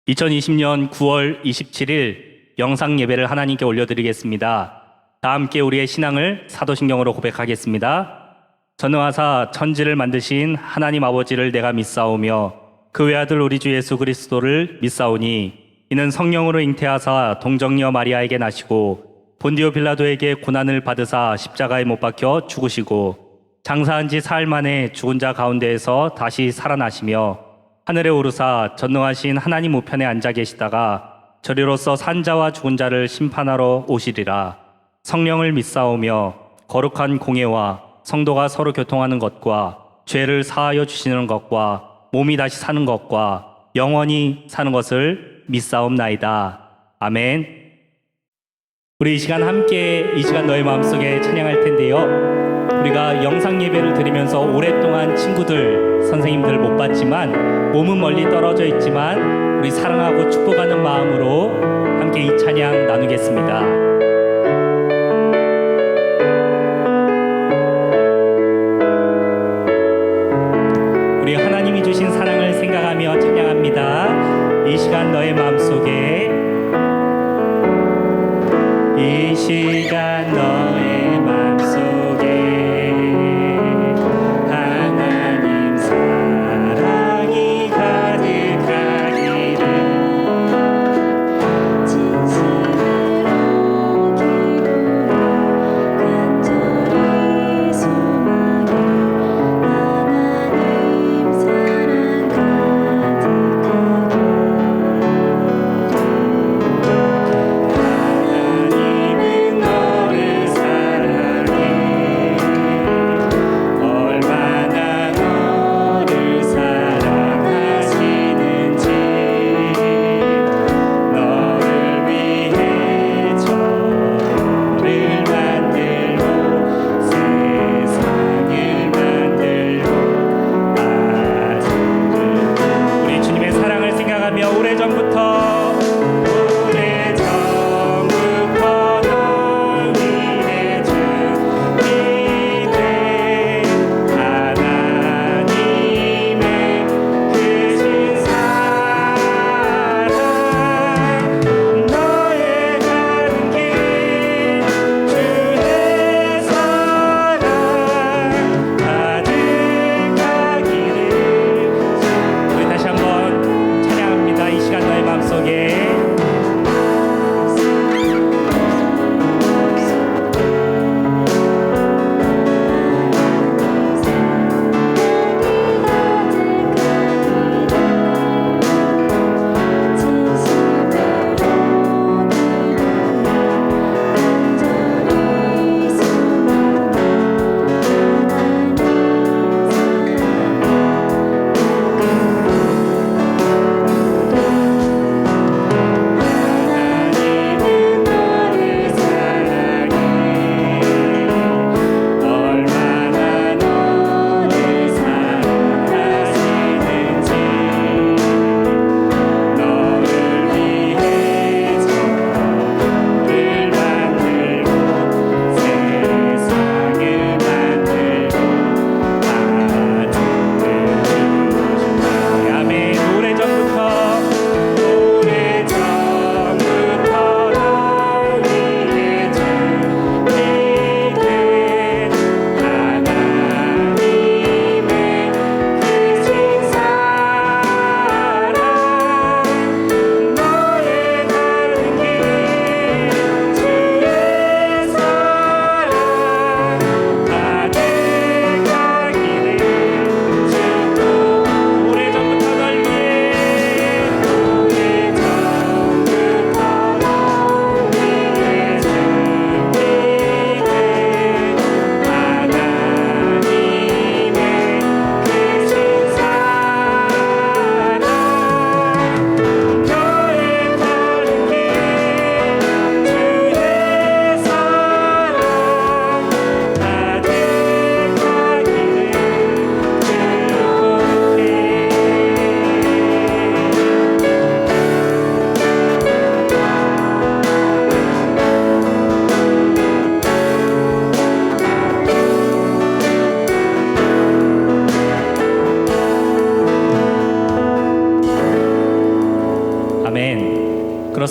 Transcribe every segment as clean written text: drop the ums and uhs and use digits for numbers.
2020년 9월 27일 영상 예배를 하나님께 올려드리겠습니다. 다 함께 우리의 신앙을 사도신경으로 고백하겠습니다. 전능하사 천지를 만드신 하나님 아버지를 내가 믿사오며 그 외아들 우리 주 예수 그리스도를 믿사오니 이는 성령으로 잉태하사 동정녀 마리아에게 나시고 본디오 빌라도에게 고난을 받으사 십자가에 못 박혀 죽으시고 장사한 지 사흘 만에 죽은 자 가운데에서 다시 살아나시며 하늘에 오르사 전능하신 하나님 우편에 앉아 계시다가 저리로서 산자와 죽은 자를 심판하러 오시리라. 성령을 믿사오며 거룩한 공예와 성도가 서로 교통하는 것과 죄를 사하여 주시는 것과 몸이 다시 사는 것과 영원히 사는 것을 믿사옵나이다. 아멘. 우리 이 시간 함께 이 시간 너의 마음속에 찬양할 텐데요. 우리가 영상 예배를 드리면서 오랫동안 친구들, 선생님들 못 봤지만 몸은 멀리 떨어져 있지만 우리 사랑하고 축복하는 마음으로 함께 이 찬양 나누겠습니다. 우리 하나님이 주신 사랑을 생각하며 찬양합니다. 이 시간 너의 마음속에 이 시간 너의 마음속에 하나님 사랑이 가득하기를 진심으로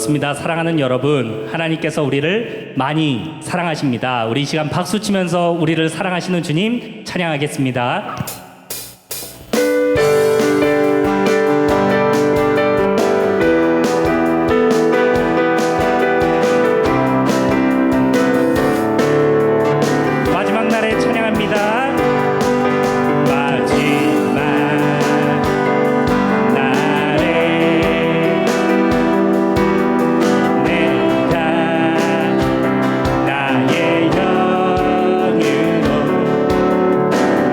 그렇습니다. 사랑하는 여러분, 하나님께서 우리를 많이 사랑하십니다. 우리 이 시간 박수 치면서 우리를 사랑하시는 주님 찬양하겠습니다. 마지막 날에 찬양합니다. 마지막 날에 내가 나의 영으로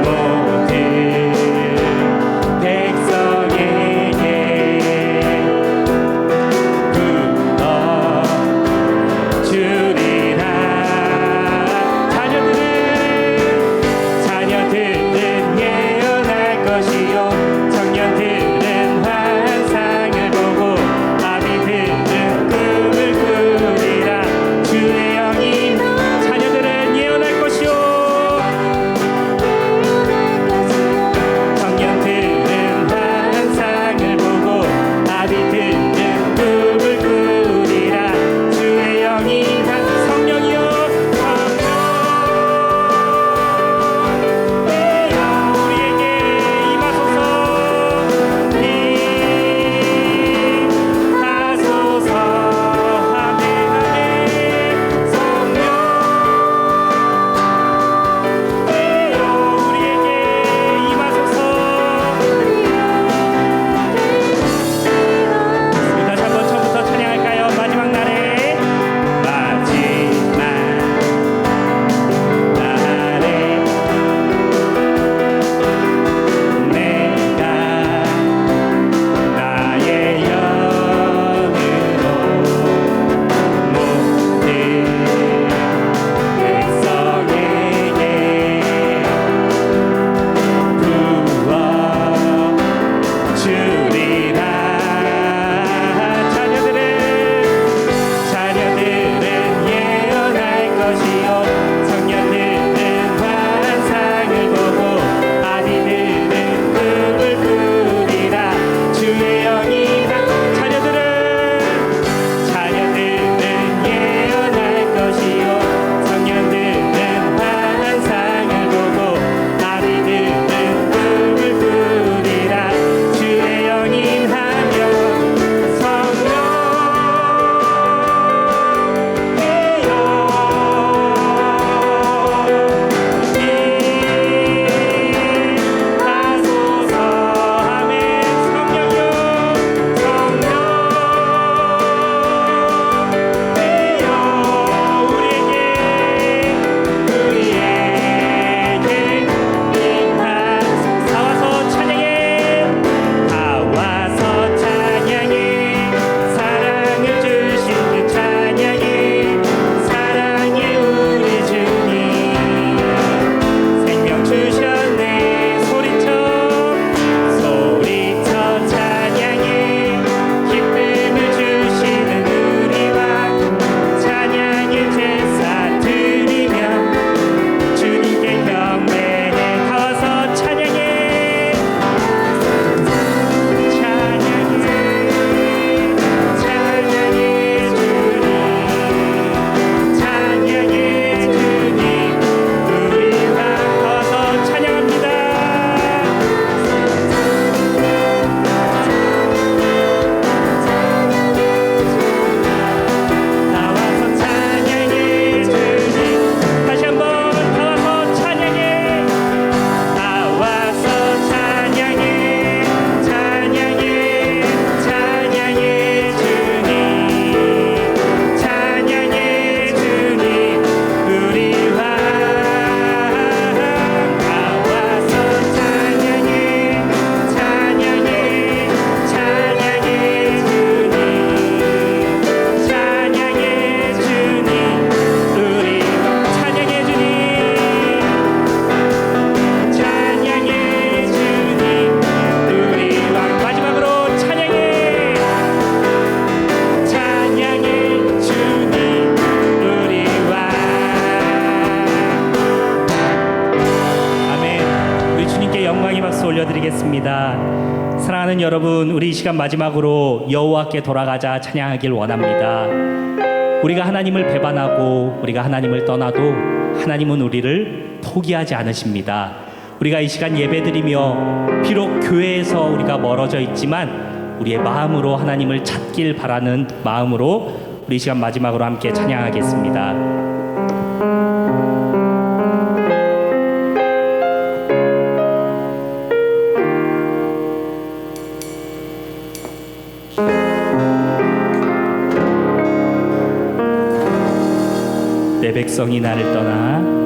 모든 영광의 박수 올려드리겠습니다. 사랑하는 여러분, 우리 이 시간 마지막으로 여호와께 돌아가자 찬양하길 원합니다. 우리가 하나님을 배반하고 우리가 하나님을 떠나도 하나님은 우리를 포기하지 않으십니다. 우리가 이 시간 예배드리며 비록 교회에서 우리가 멀어져 있지만 우리의 마음으로 하나님을 찾길 바라는 마음으로 우리 이 시간 마지막으로 함께 찬양하겠습니다. 내 백성이 나를 떠나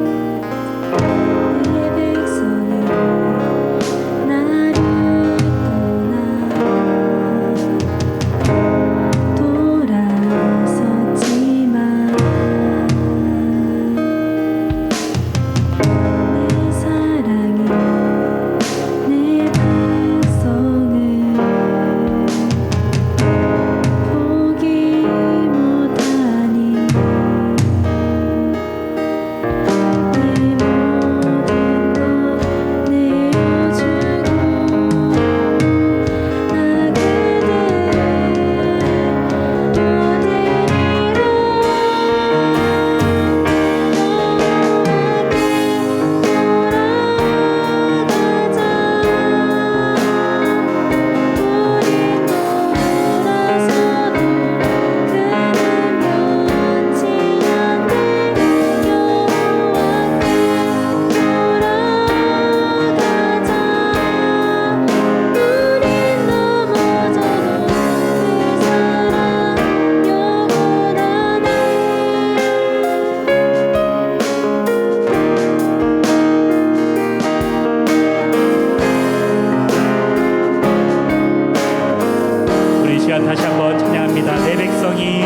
다시 한번 찬양합니다. 내 백성이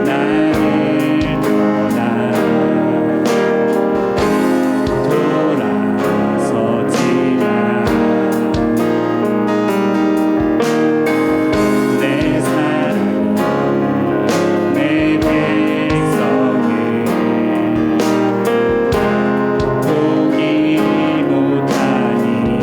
나를 떠나 돌아서지만 내 사랑 내 백성을 포기 못하니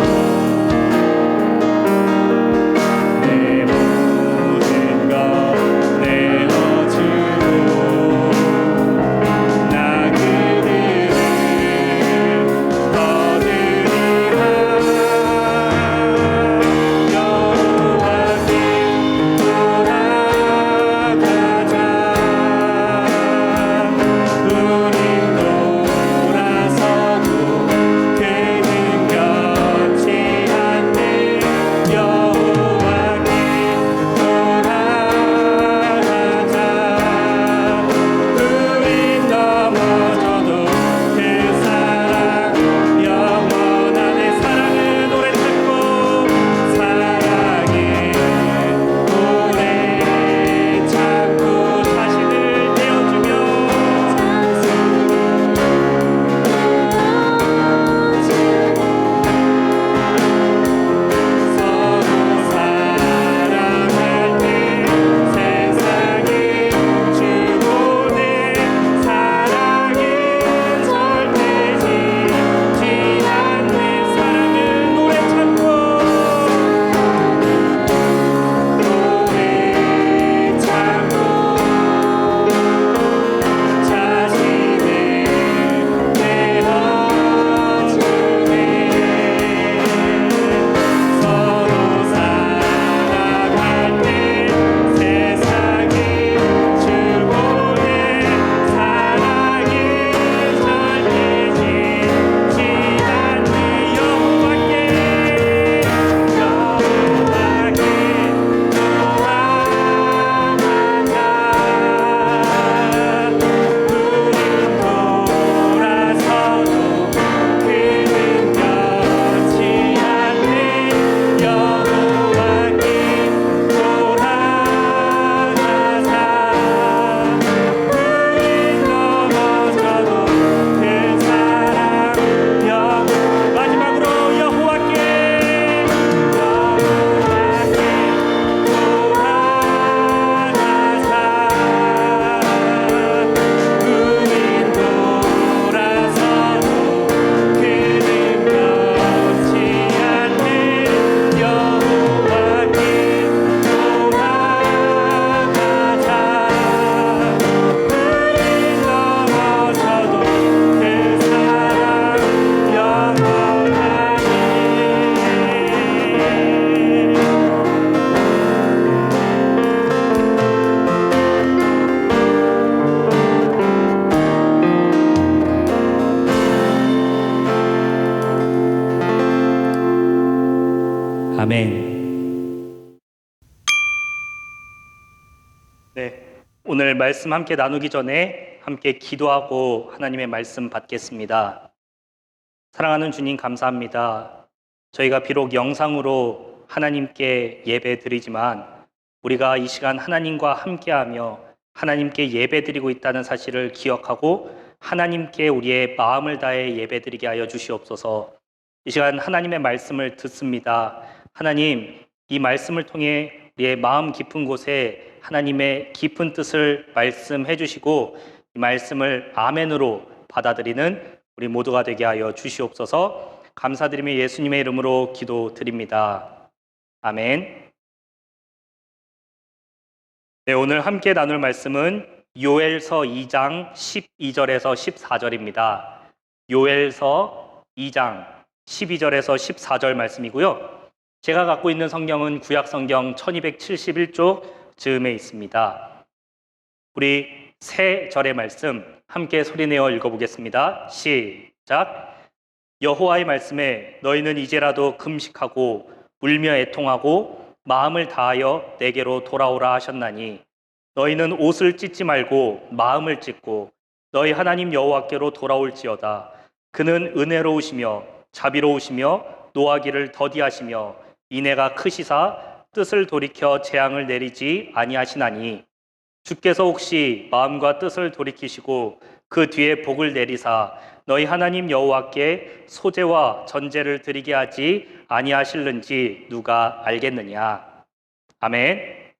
아멘. 네, 오늘 말씀 함께 나누기 전에 함께 기도하고 하나님의 말씀 받겠습니다. 사랑하는 주님 감사합니다. 저희가 비록 영상으로 하나님께 예배 드리지만 우리가 이 시간 하나님과 함께하며 하나님께 예배 드리고 있다는 사실을 기억하고 하나님께 우리의 마음을 다해 예배 드리게 하여 주시옵소서. 이 시간 하나님의 말씀을 듣습니다. 하나님, 이 말씀을 통해 우리의 마음 깊은 곳에 하나님의 깊은 뜻을 말씀해 주시고 이 말씀을 아멘으로 받아들이는 우리 모두가 되게 하여 주시옵소서. 감사드리며 예수님의 이름으로 기도드립니다. 아멘. 네, 오늘 함께 나눌 말씀은 요엘서 2장 12절에서 14절입니다. 요엘서 2장 12절에서 14절 말씀이고요. 제가 갖고 있는 성경은 구약성경 1271쪽 즈음에 있습니다. 우리 세 절의 말씀 함께 소리내어 읽어보겠습니다. 시작. 여호와의 말씀에 너희는 이제라도 금식하고 울며 애통하고 마음을 다하여 내게로 돌아오라 하셨나니 너희는 옷을 찢지 말고 마음을 찢고 너희 하나님 여호와께로 돌아올지어다. 그는 은혜로우시며 자비로우시며 노하기를 더디하시며 인애가 크시사 뜻을 돌이켜 재앙을 내리지 아니하시나니 주께서 혹시 마음과 뜻을 돌이키시고 그 뒤에 복을 내리사 너희 하나님 여호와께 소제와 전제를 드리게 하지 아니하실는지 누가 알겠느냐. 아멘.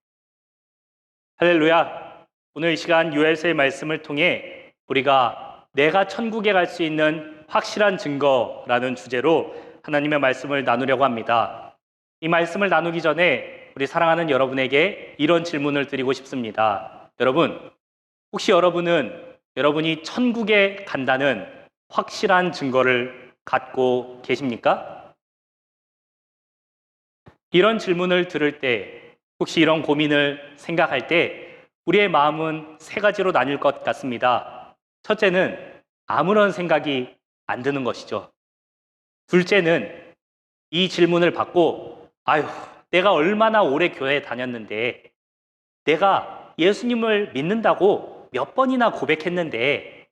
할렐루야. 오늘 이 시간 요엘서의 말씀을 통해 우리가 내가 천국에 갈 수 있는 확실한 증거라는 주제로 하나님의 말씀을 나누려고 합니다. 이 말씀을 나누기 전에 우리 사랑하는 여러분에게 이런 질문을 드리고 싶습니다. 여러분, 혹시 여러분이 천국에 간다는 확실한 증거를 갖고 계십니까? 이런 질문을 들을 때, 혹시 이런 고민을 생각할 때 우리의 마음은 세 가지로 나뉠 것 같습니다. 첫째는 아무런 생각이 안 드는 것이죠. 둘째는 이 질문을 받고 내가 얼마나 오래 교회에 다녔는데 내가 예수님을 믿는다고 몇 번이나 고백했는데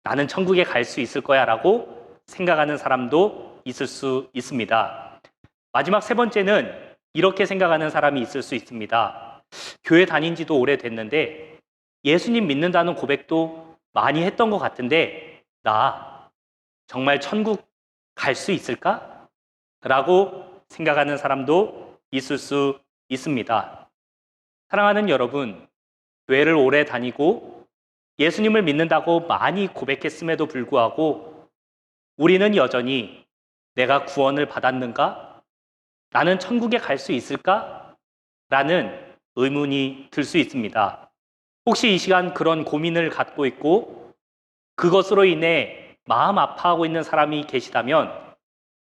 나는 천국에 갈 수 있을 거야 라고 생각하는 사람도 있을 수 있습니다. 마지막 세 번째는 이렇게 생각하는 사람이 있을 수 있습니다. 교회 다닌 지도 오래됐는데 예수님 믿는다는 고백도 많이 했던 것 같은데 나 정말 천국 갈 수 있을까? 라고 생각하는 사람도 있을 수 있습니다. 사랑하는 여러분, 교회를 오래 다니고 예수님을 믿는다고 많이 고백했음에도 불구하고 우리는 여전히 내가 구원을 받았는가? 나는 천국에 갈 수 있을까? 라는 의문이 들 수 있습니다. 혹시 이 시간 그런 고민을 갖고 있고 그것으로 인해 마음 아파하고 있는 사람이 계시다면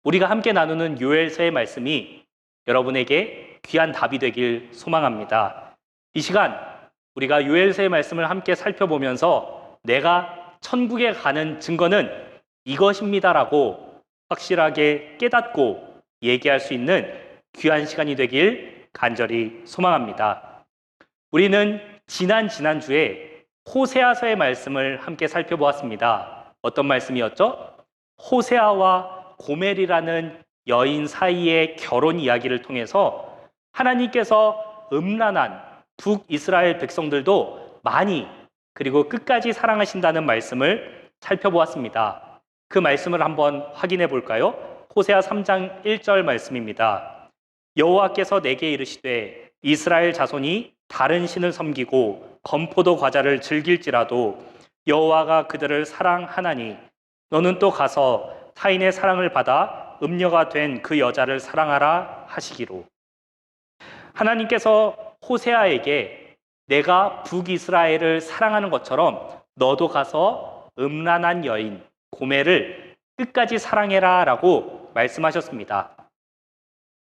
우리가 함께 나누는 요엘서의 말씀이 여러분에게 귀한 답이 되길 소망합니다. 이 시간 우리가 요엘서의 말씀을 함께 살펴보면서 내가 천국에 가는 증거는 이것입니다라고 확실하게 깨닫고 얘기할 수 있는 귀한 시간이 되길 간절히 소망합니다. 우리는 지난주에 호세아서의 말씀을 함께 살펴보았습니다. 어떤 말씀이었죠? 호세아와 고멜이라는 여인 사이의 결혼 이야기를 통해서 하나님께서 음란한 북이스라엘 백성들도 많이 그리고 끝까지 사랑하신다는 말씀을 살펴보았습니다. 그 말씀을 한번 확인해 볼까요? 호세아 3장 1절 말씀입니다. 여호와께서 내게 이르시되 이스라엘 자손이 다른 신을 섬기고 건포도 과자를 즐길지라도 여호와가 그들을 사랑하나니 너는 또 가서 타인의 사랑을 받아 음녀가 된 그 여자를 사랑하라 하시기로. 하나님께서 호세아에게 내가 북이스라엘을 사랑하는 것처럼 너도 가서 음란한 여인 고멜을 끝까지 사랑해라 라고 말씀하셨습니다.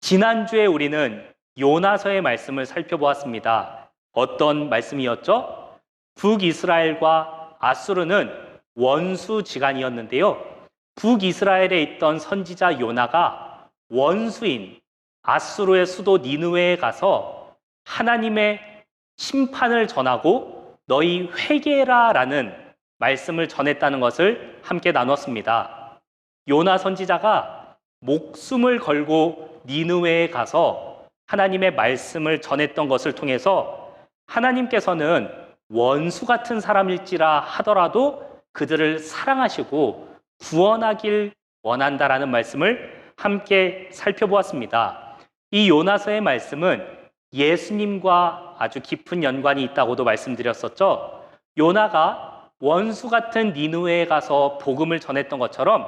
지난주에 우리는 요나서의 말씀을 살펴보았습니다. 어떤 말씀이었죠? 북이스라엘과 아수르는 원수지간이었는데요. 북이스라엘에 있던 선지자 요나가 원수인 아수르의 수도 니느웨에 가서 하나님의 심판을 전하고 너희 회개라라는 말씀을 전했다는 것을 함께 나눴습니다. 요나 선지자가 목숨을 걸고 니느웨에 가서 하나님의 말씀을 전했던 것을 통해서 하나님께서는 원수 같은 사람일지라 하더라도 그들을 사랑하시고 구원하길 원한다라는 말씀을 함께 살펴보았습니다. 이 요나서의 말씀은 예수님과 아주 깊은 연관이 있다고도 말씀드렸었죠. 요나가 원수 같은 니느웨에 가서 복음을 전했던 것처럼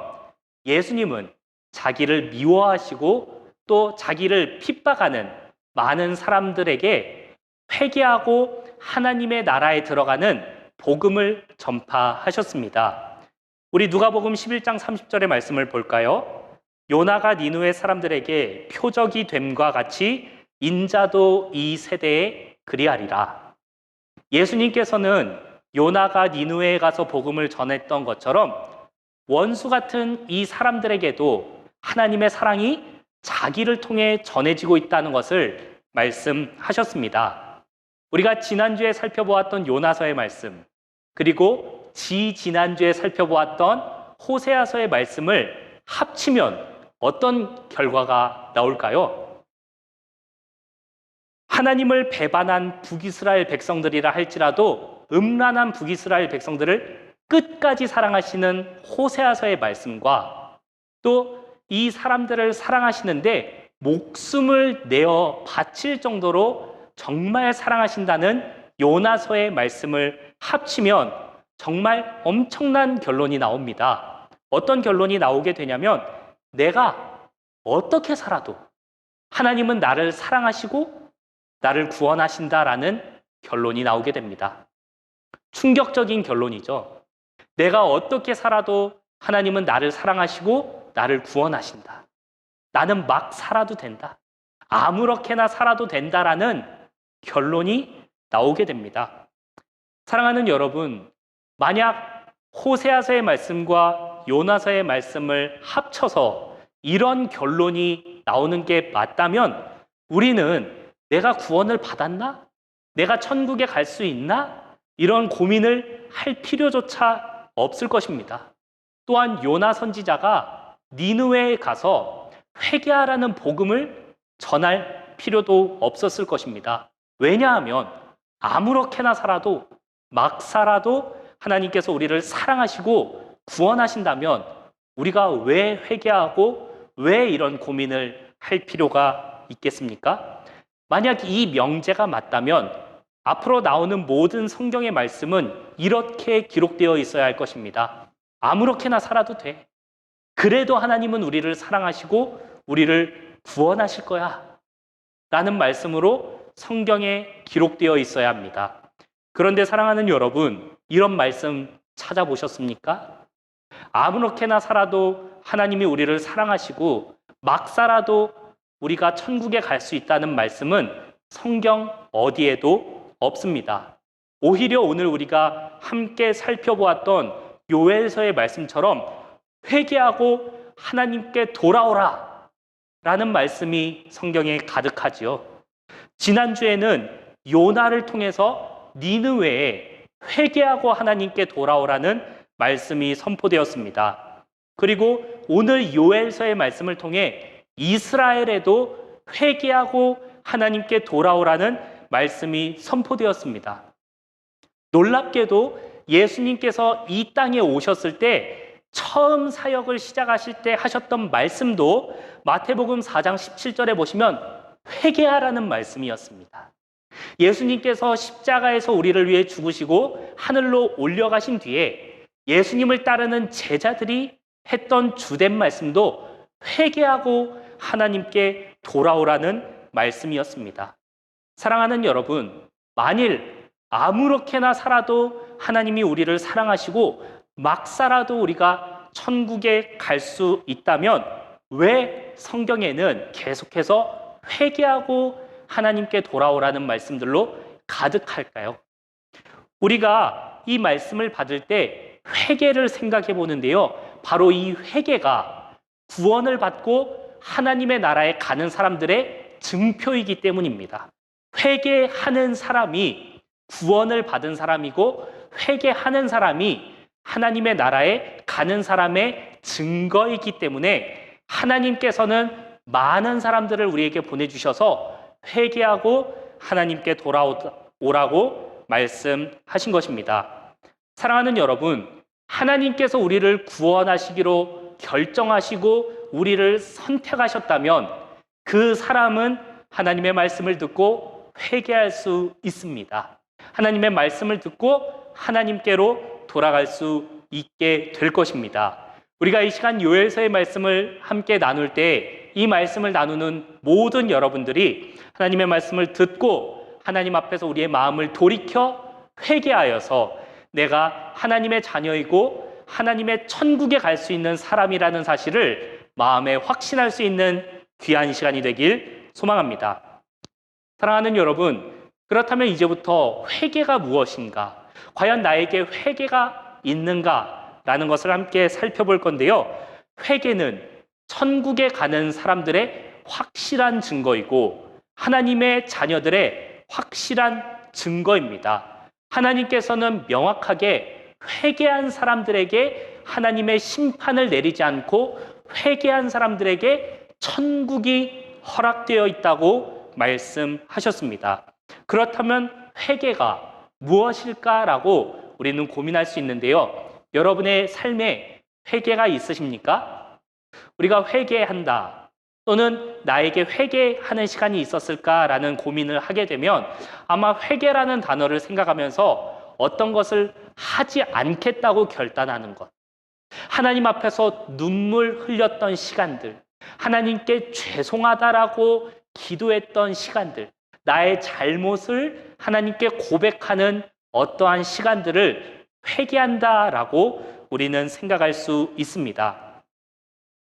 예수님은 자기를 미워하시고 또 자기를 핍박하는 많은 사람들에게 회개하고 하나님의 나라에 들어가는 복음을 전파하셨습니다. 우리 누가복음 11장 30절의 말씀을 볼까요? 요나가 니느웨 사람들에게 표적이 됨과 같이 인자도 이 세대에 그리하리라. 예수님께서는 요나가 니느웨에 가서 복음을 전했던 것처럼 원수 같은 이 사람들에게도 하나님의 사랑이 자기를 통해 전해지고 있다는 것을 말씀하셨습니다. 우리가 지난주에 살펴보았던 요나서의 말씀, 그리고 지난주에 살펴보았던 호세아서의 말씀을 합치면 어떤 결과가 나올까요? 하나님을 배반한 북이스라엘 백성들이라 할지라도 음란한 북이스라엘 백성들을 끝까지 사랑하시는 호세아서의 말씀과 또 이 사람들을 사랑하시는데 목숨을 내어 바칠 정도로 정말 사랑하신다는 요나서의 말씀을 합치면 정말 엄청난 결론이 나옵니다. 어떤 결론이 나오게 되냐면 내가 어떻게 살아도 하나님은 나를 사랑하시고 나를 구원하신다라는 결론이 나오게 됩니다. 충격적인 결론이죠. 내가 어떻게 살아도 하나님은 나를 사랑하시고 나를 구원하신다. 나는 막 살아도 된다. 아무렇게나 살아도 된다라는 결론이 나오게 됩니다. 사랑하는 여러분, 만약 호세아서의 말씀과 요나서의 말씀을 합쳐서 이런 결론이 나오는 게 맞다면 우리는 내가 구원을 받았나? 내가 천국에 갈 수 있나? 이런 고민을 할 필요조차 없을 것입니다. 또한 요나 선지자가 니느웨에 가서 회개하라는 복음을 전할 필요도 없었을 것입니다. 왜냐하면 아무렇게나 살아도 막 살아도 하나님께서 우리를 사랑하시고 구원하신다면 우리가 왜 회개하고 왜 이런 고민을 할 필요가 있겠습니까? 만약 이 명제가 맞다면 앞으로 나오는 모든 성경의 말씀은 이렇게 기록되어 있어야 할 것입니다. 아무렇게나 살아도 돼. 그래도 하나님은 우리를 사랑하시고 우리를 구원하실 거야. 라는 말씀으로 성경에 기록되어 있어야 합니다. 그런데 사랑하는 여러분, 이런 말씀 찾아보셨습니까? 아무렇게나 살아도 하나님이 우리를 사랑하시고 막 살아도 우리가 천국에 갈 수 있다는 말씀은 성경 어디에도 없습니다. 오히려 오늘 우리가 함께 살펴보았던 요엘서의 말씀처럼 회개하고 하나님께 돌아오라 라는 말씀이 성경에 가득하지요. 지난주에는 요나를 통해서 니느웨에 회개하고 하나님께 돌아오라는 말씀이 선포되었습니다. 그리고 오늘 요엘서의 말씀을 통해 이스라엘에도 회개하고 하나님께 돌아오라는 말씀이 선포되었습니다. 놀랍게도 예수님께서 이 땅에 오셨을 때 처음 사역을 시작하실 때 하셨던 말씀도 마태복음 4장 17절에 보시면 회개하라는 말씀이었습니다. 예수님께서 십자가에서 우리를 위해 죽으시고 하늘로 올려가신 뒤에 예수님을 따르는 제자들이 했던 주된 말씀도 회개하고 하나님께 돌아오라는 말씀이었습니다. 사랑하는 여러분, 만일 아무렇게나 살아도 하나님이 우리를 사랑하시고 막 살아도 우리가 천국에 갈 수 있다면 왜 성경에는 계속해서 회개하고 하나님께 돌아오라는 말씀들로 가득할까요? 우리가 이 말씀을 받을 때 회개를 생각해 보는데요. 바로 이 회개가 구원을 받고 하나님의 나라에 가는 사람들의 증표이기 때문입니다. 회개하는 사람이 구원을 받은 사람이고, 회개하는 사람이 하나님의 나라에 가는 사람의 증거이기 때문에 하나님께서는 많은 사람들을 우리에게 보내주셔서 회개하고 하나님께 돌아오라고 말씀하신 것입니다. 사랑하는 여러분, 하나님께서 우리를 구원하시기로 결정하시고 우리를 선택하셨다면 그 사람은 하나님의 말씀을 듣고 회개할 수 있습니다. 하나님의 말씀을 듣고 하나님께로 돌아갈 수 있게 될 것입니다. 우리가 이 시간 요엘서의 말씀을 함께 나눌 때 이 말씀을 나누는 모든 여러분들이 하나님의 말씀을 듣고 하나님 앞에서 우리의 마음을 돌이켜 회개하여서 내가 하나님의 자녀이고 하나님의 천국에 갈 수 있는 사람이라는 사실을 마음에 확신할 수 있는 귀한 시간이 되길 소망합니다. 사랑하는 여러분, 그렇다면 이제부터 회개가 무엇인가? 과연 나에게 회개가 있는가? 라는 것을 함께 살펴볼 건데요. 회개는 천국에 가는 사람들의 확실한 증거이고 하나님의 자녀들의 확실한 증거입니다. 하나님께서는 명확하게 회개한 사람들에게 하나님의 심판을 내리지 않고 회개한 사람들에게 천국이 허락되어 있다고 말씀하셨습니다. 그렇다면 회개가 무엇일까라고 우리는 고민할 수 있는데요. 여러분의 삶에 회개가 있으십니까? 우리가 회개한다 또는 나에게 회개하는 시간이 있었을까라는 고민을 하게 되면 아마 회개라는 단어를 생각하면서 어떤 것을 하지 않겠다고 결단하는 것, 하나님 앞에서 눈물 흘렸던 시간들, 하나님께 죄송하다라고 기도했던 시간들, 나의 잘못을 하나님께 고백하는 어떠한 시간들을 회개한다라고 우리는 생각할 수 있습니다.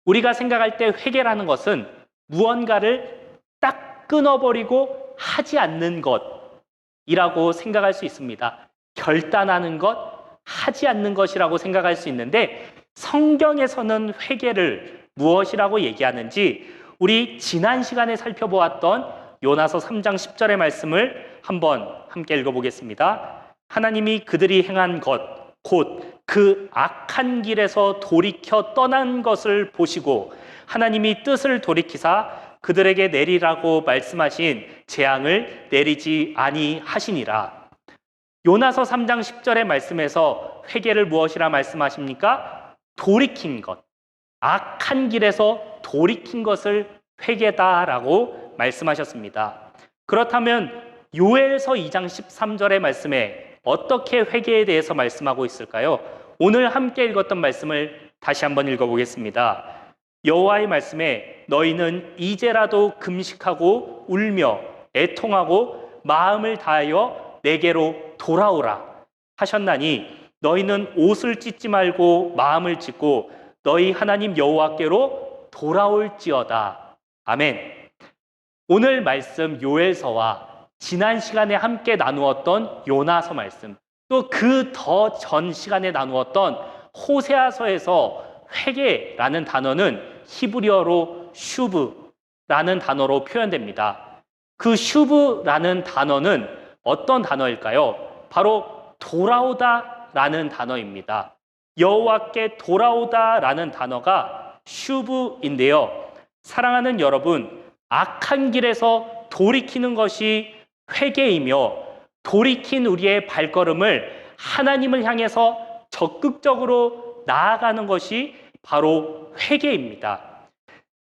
우리가 생각할 때 회개라는 것은 무언가를 딱 끊어버리고 하지 않는 것이라고 생각할 수 있습니다. 결단하는 것, 하지 않는 것이라고 생각할 수 있는데 성경에서는 회개를 무엇이라고 얘기하는지 우리 지난 시간에 살펴보았던 요나서 3장 10절의 말씀을 한번 함께 읽어보겠습니다. 하나님이 그들이 행한 것, 곧 그 악한 길에서 돌이켜 떠난 것을 보시고 하나님이 뜻을 돌이키사 그들에게 내리라고 말씀하신 재앙을 내리지 아니하시니라. 요나서 3장 10절의 말씀에서 회개를 무엇이라 말씀하십니까? 돌이킨 것, 악한 길에서 돌이킨 것을 회개다라고 말씀하셨습니다. 그렇다면 요엘서 2장 13절의 말씀에 어떻게 회개에 대해서 말씀하고 있을까요? 오늘 함께 읽었던 말씀을 다시 한번 읽어보겠습니다. 여호와의 말씀에 너희는 이제라도 금식하고 울며 애통하고 마음을 다하여 내게로 돌아오라 하셨나니 너희는 옷을 찢지 말고 마음을 찢고 너희 하나님 여호와께로 돌아올지어다. 아멘. 오늘 말씀 요엘서와 지난 시간에 함께 나누었던 요나서 말씀, 또 그 더 전 시간에 나누었던 호세아서에서 회개라는 단어는 히브리어로 슈브라는 단어로 표현됩니다. 그 슈브라는 단어는 어떤 단어일까요? 바로 돌아오다라는 단어입니다. 여호와께 돌아오다라는 단어가 슈브인데요. 사랑하는 여러분, 악한 길에서 돌이키는 것이 회개이며 돌이킨 우리의 발걸음을 하나님을 향해서 적극적으로 나아가는 것이 바로 회개입니다.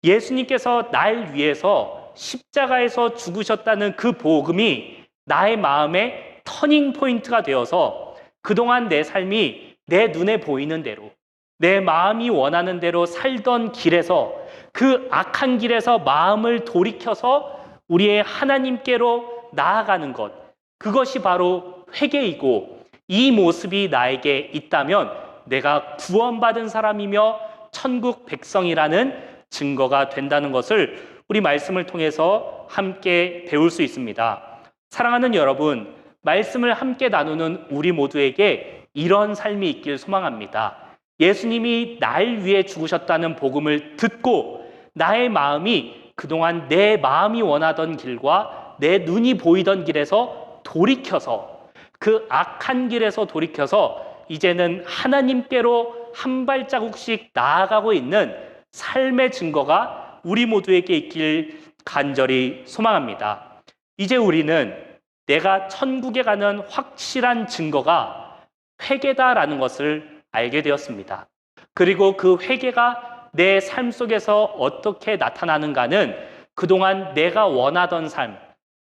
예수님께서 날 위해서 십자가에서 죽으셨다는 그 복음이 나의 마음의 터닝 포인트가 되어서 그동안 내 삶이 내 눈에 보이는 대로 내 마음이 원하는 대로 살던 길에서 그 악한 길에서 마음을 돌이켜서 우리의 하나님께로 나아가는 것, 그것이 바로 회개이고 이 모습이 나에게 있다면 내가 구원받은 사람이며 천국 백성이라는 증거가 된다는 것을 우리 말씀을 통해서 함께 배울 수 있습니다. 사랑하는 여러분, 말씀을 함께 나누는 우리 모두에게 이런 삶이 있길 소망합니다. 예수님이 날 위해 죽으셨다는 복음을 듣고 나의 마음이 그동안 내 마음이 원하던 길과 내 눈이 보이던 길에서 돌이켜서, 그 악한 길에서 돌이켜서 이제는 하나님께로 한 발자국씩 나아가고 있는 삶의 증거가 우리 모두에게 있길 간절히 소망합니다. 이제 우리는 내가 천국에 가는 확실한 증거가 회개다라는 것을 알게 되었습니다. 그리고 그 회개가 내 삶 속에서 어떻게 나타나는가는 그동안 내가 원하던 삶,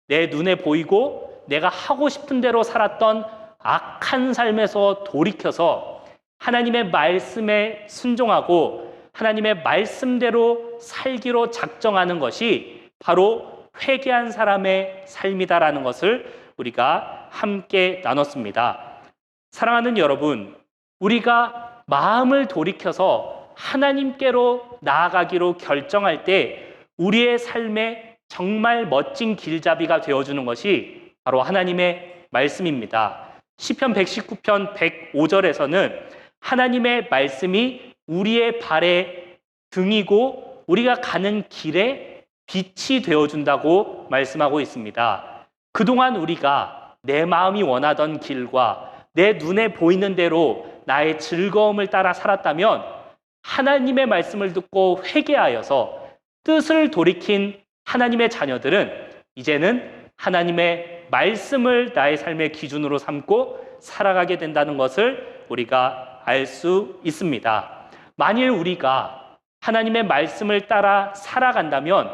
내 눈에 보이고 내가 하고 싶은 대로 살았던 악한 삶에서 돌이켜서 하나님의 말씀에 순종하고 하나님의 말씀대로 살기로 작정하는 것이 바로 회개한 사람의 삶이다라는 것을 우리가 함께 나눴습니다. 사랑하는 여러분, 우리가 마음을 돌이켜서 하나님께로 나아가기로 결정할 때 우리의 삶에 정말 멋진 길잡이가 되어주는 것이 바로 하나님의 말씀입니다. 시편 119편 105절에서는 하나님의 말씀이 우리의 발의 등이고 우리가 가는 길에 빛이 되어준다고 말씀하고 있습니다. 그동안 우리가 내 마음이 원하던 길과 내 눈에 보이는 대로 나의 즐거움을 따라 살았다면 하나님의 말씀을 듣고 회개하여서 뜻을 돌이킨 하나님의 자녀들은 이제는 하나님의 말씀을 나의 삶의 기준으로 삼고 살아가게 된다는 것을 우리가 알 수 있습니다. 만일 우리가 하나님의 말씀을 따라 살아간다면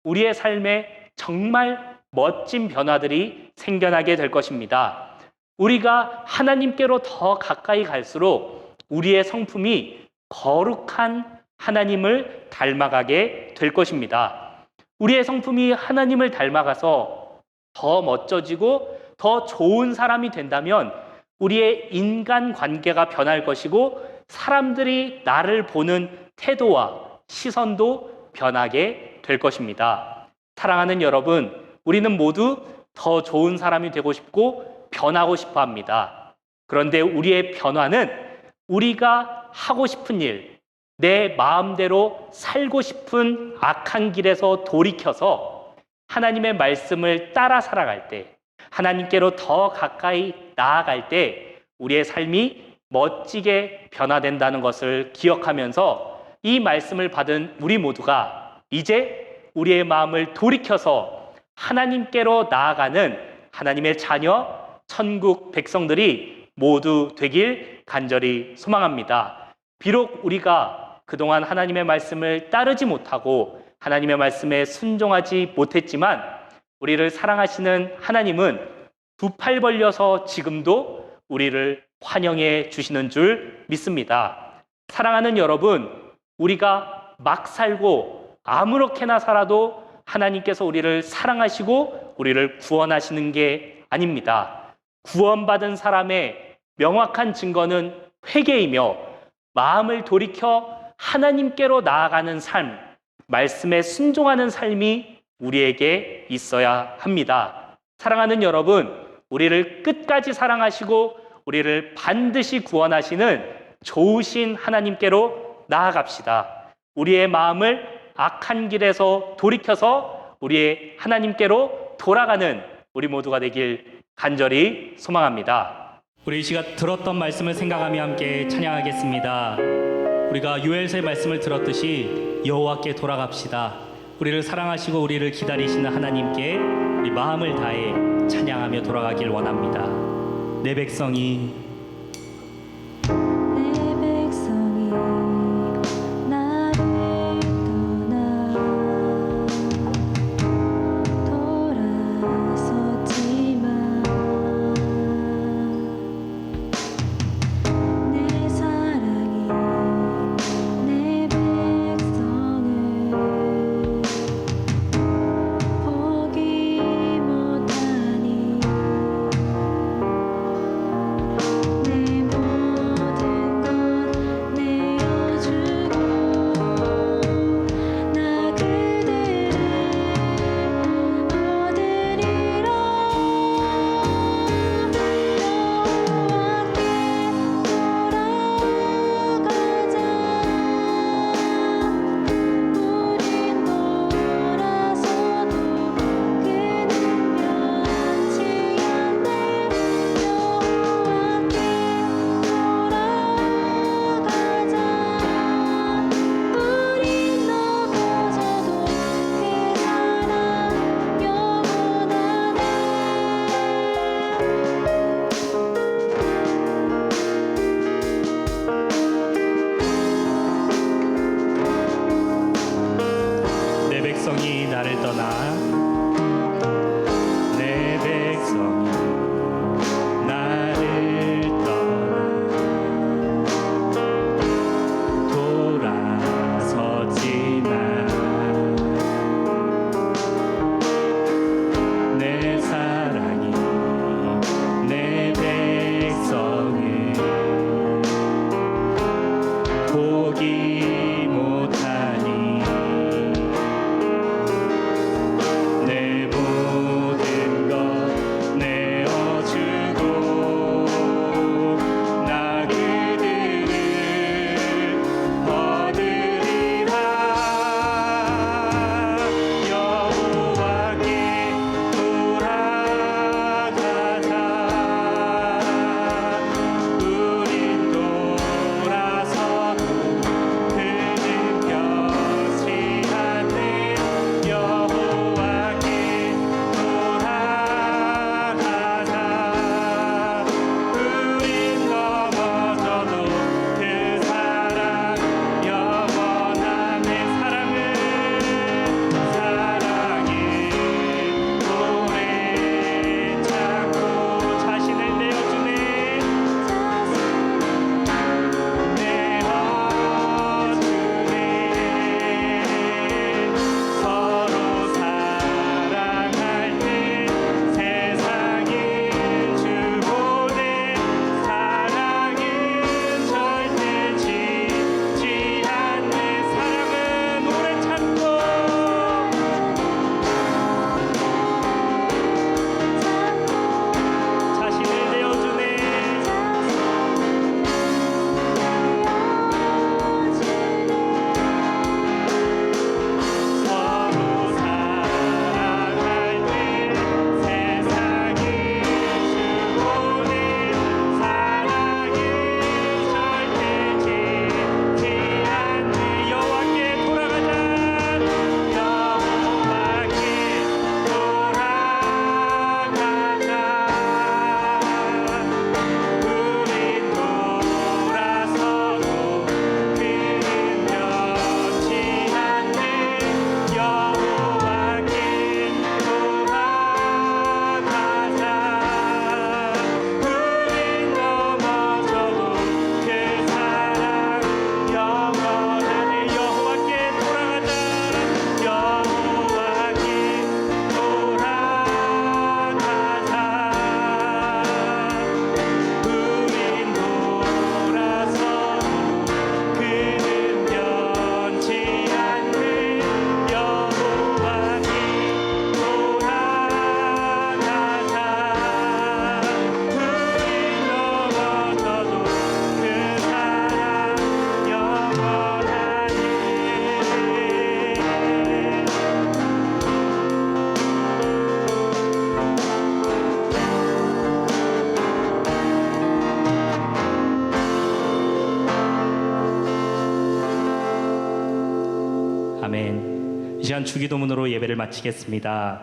우리의 삶에 정말 멋진 변화들이 생겨나게 될 것입니다. 우리가 하나님께로 더 가까이 갈수록 우리의 성품이 거룩한 하나님을 닮아가게 될 것입니다. 우리의 성품이 하나님을 닮아가서 더 멋져지고 더 좋은 사람이 된다면 우리의 인간 관계가 변할 것이고 사람들이 나를 보는 태도와 시선도 변하게 될 것입니다. 사랑하는 여러분, 우리는 모두 더 좋은 사람이 되고 싶고 변하고 싶어 합니다. 그런데 우리의 변화는 우리가 하고 싶은 일, 내 마음대로 살고 싶은 악한 길에서 돌이켜서 하나님의 말씀을 따라 살아갈 때, 하나님께로 더 가까이 나아갈 때 우리의 삶이 멋지게 변화된다는 것을 기억하면서 이 말씀을 받은 우리 모두가 이제 우리의 마음을 돌이켜서 하나님께로 나아가는 하나님의 자녀, 천국 백성들이 모두 되길 간절히 소망합니다. 비록 우리가 그동안 하나님의 말씀을 따르지 못하고 하나님의 말씀에 순종하지 못했지만 우리를 사랑하시는 하나님은 두 팔 벌려서 지금도 우리를 환영해 주시는 줄 믿습니다. 사랑하는 여러분, 우리가 막 살고 아무렇게나 살아도 하나님께서 우리를 사랑하시고 우리를 구원하시는 게 아닙니다. 구원받은 사람의 명확한 증거는 회개이며 마음을 돌이켜 하나님께로 나아가는 삶, 말씀에 순종하는 삶이 우리에게 있어야 합니다. 사랑하는 여러분, 우리를 끝까지 사랑하시고 우리를 반드시 구원하시는 좋으신 하나님께로 나아갑시다. 우리의 마음을 악한 길에서 돌이켜서 우리의 하나님께로 돌아가는 우리 모두가 되길 간절히 소망합니다. 우리 이 시간 들었던 말씀을 생각하며 함께 찬양하겠습니다. 우리가 요엘서의 말씀을 들었듯이 여호와께 돌아갑시다. 우리를 사랑하시고 우리를 기다리시는 하나님께 우리 마음을 다해 찬양하며 돌아가길 원합니다. 내 백성이 나를 떠나 돌아섰지만 내 사랑이 내 백성을 포기 못하니 아멘. 이 시간 주기도문으로 예배를 마치겠습니다.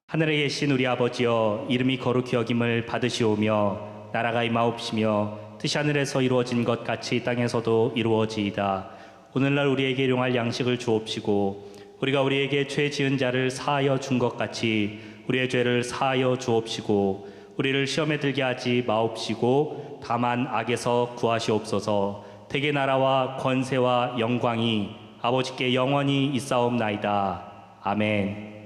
하늘에 계신 우리 아버지여, 이름이 거룩히 여김을 받으시오며 나라가 임하옵시며 뜻이 하늘에서 이루어진 것 같이 땅에서도 이루어지이다. 오늘날 우리에게 일용할 양식을 주옵시고 우리가 우리에게 죄 지은 자를 사하여 준 것 같이 우리의 죄를 사하여 주옵시고 우리를 시험에 들게 하지 마옵시고 다만 악에서 구하시옵소서. 대개 나라와 권세와 영광이 아버지께 영원히 있사옵나이다. 아멘.